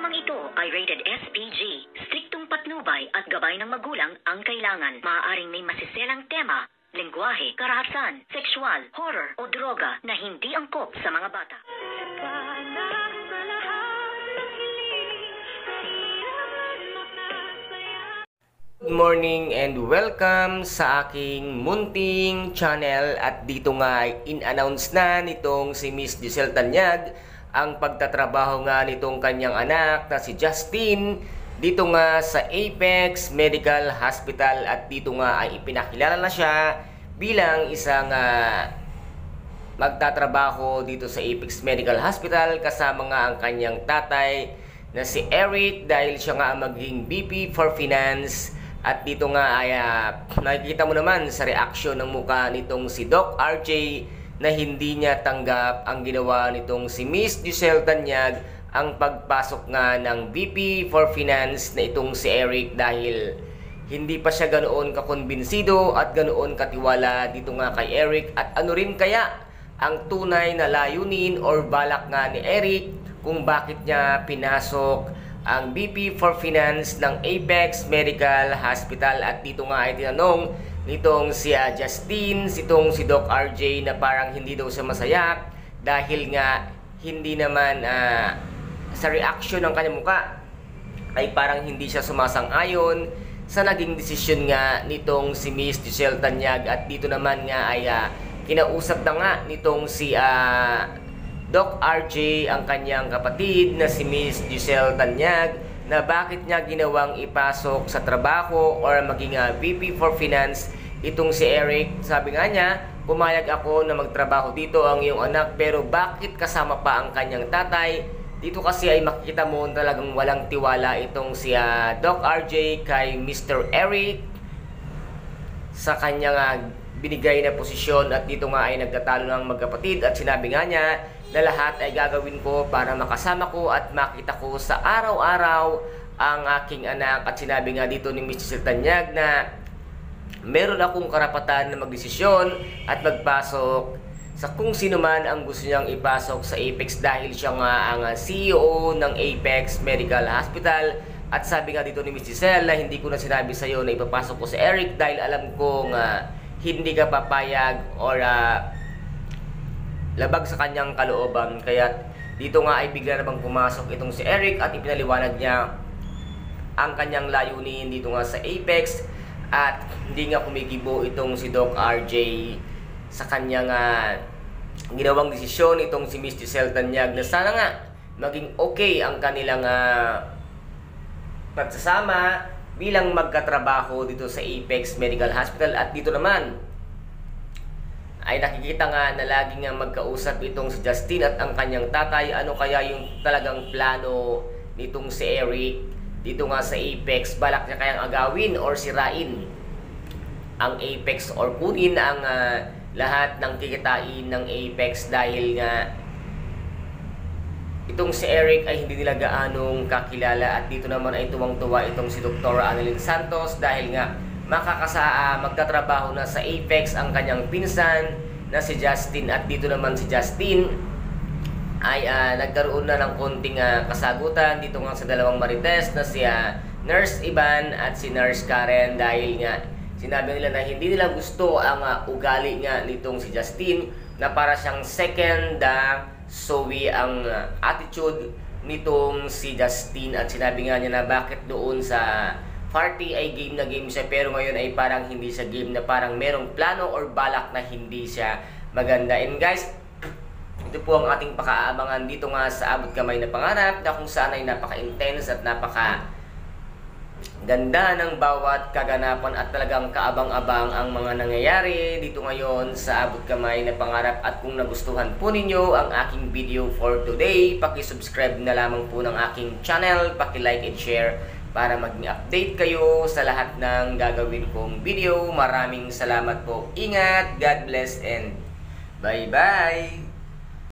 Programang ito ay rated SPG. Striktong patnubay at gabay ng magulang ang kailangan. Maaaring may masiselang tema, lengguwahe, karahasan, sexual, horror o droga na hindi angkop sa mga bata. Good morning and welcome sa aking munting channel. At dito nga in-announce na nitong si Miss Giselle Tanyag ang pagtatrabaho nga nitong kanyang anak na si Justin dito nga sa Apex Medical Hospital. At dito nga ay ipinakilala na siya bilang isang magtatrabaho dito sa Apex Medical Hospital kasama nga ang kanyang tatay na si Eric, dahil siya nga ang maging VP for Finance. At dito nga ay nakikita mo naman sa reaksyon ng mukha nitong si Doc RJ na hindi niya tanggap ang ginawa nitong si Miss Giselle Tanyag, ang pagpasok nga ng VP for Finance na itong si Eric, dahil hindi pa siya ganoon kakumbinsido at ganoon katiwala dito nga kay Eric. At ano rin kaya ang tunay na layunin or balak nga ni Eric kung bakit niya pinasok ang VP for Finance ng Apex Medical Hospital. At dito nga ay tinanong nitong si Justin, sitong si Doc RJ, na parang hindi daw siya masaya dahil nga hindi naman sa reaction ng kanyang muka ay parang hindi siya sumasang-ayon sa naging desisyon nga nitong si Miss Giselle Tanyag. At dito naman nga ay kinausap na nga nitong si Doc RJ ang kanyang kapatid na si Miss Giselle Tanyag na bakit niya ginawang ipasok sa trabaho or maging VP for Finance itong si Eric. Sabi nga niya, pumayag ako na magtrabaho dito ang iyong anak, pero bakit kasama pa ang kanyang tatay? Dito kasi ay makikita mo talagang walang tiwala itong si Doc RJ kay Mr. Eric sa kanyang binigay na posisyon. At dito nga ay nagtatalo ng magkapatid at sinabi nga niya na lahat ay gagawin ko para makasama ko at makita ko sa araw-araw ang aking anak. At sinabi nga dito ni Miss Giselle Tanyag na meron akong karapatan na magdesisyon at magpasok sa kung sino man ang gusto niyang ipasok sa Apex, dahil siya nga ang CEO ng Apex Medical Hospital. At sabi nga dito ni Miss Giselle na hindi ko na sinabi sa iyo na ipapasok ko si Eric dahil alam kong hindi ka papayag or labag sa kanyang kalooban. Kaya dito nga ay bigla namang pumasok itong si Eric at ipinaliwanag niya ang kanyang layunin dito nga sa Apex. At hindi nga kumikibo itong si Doc RJ sa kanyang ginawang desisyon itong si Miss Giselle Tanyag na sana nga maging okay ang kanilang pagsasama bilang magkatrabaho dito sa Apex Medical Hospital. At dito naman ay nakikita nga na lagi nga magkausap itong si Justin at ang kanyang tatay. Ano kaya yung talagang plano nitong si Eric dito nga sa Apex? Balak niya kayang agawin or sirain ang Apex or kunin ang lahat ng kikitain ng Apex, dahil nga itong si Eric ay hindi nila gaanong kakilala. At dito naman ay tuwang-tuwa itong si Dr. Annalyn Santos dahil nga magtatrabaho na sa Apex ang kanyang pinsan na si Justin. At dito naman si Justin ay nagkaroon na ng konting kasagutan dito nga sa dalawang marites na si Nurse Ivan at si Nurse Karen, dahil nga sinabi nila na hindi nila gusto ang ugali nga nitong si Justin, na para siyang second Zoe ang attitude nitong si Justin. At sinabi nga niya na bakit doon sa party ay game na game siya, pero ngayon ay parang hindi siya game, na parang merong plano or balak na hindi siya maganda. And guys, ito po ang ating pakaabangan dito nga sa Abot Kamay na Pangarap, na kung saan ay napaka-intense at napaka-ganda ng bawat kaganapan at talagang kaabang-abang ang mga nangyayari dito ngayon sa Abot Kamay na Pangarap. At kung nagustuhan po ninyo ang aking video for today, paki-subscribe na lamang po ng aking channel, paki-like and share para maging update kayo sa lahat ng gagawin kong video. Maraming salamat po. Ingat, God bless, and bye-bye!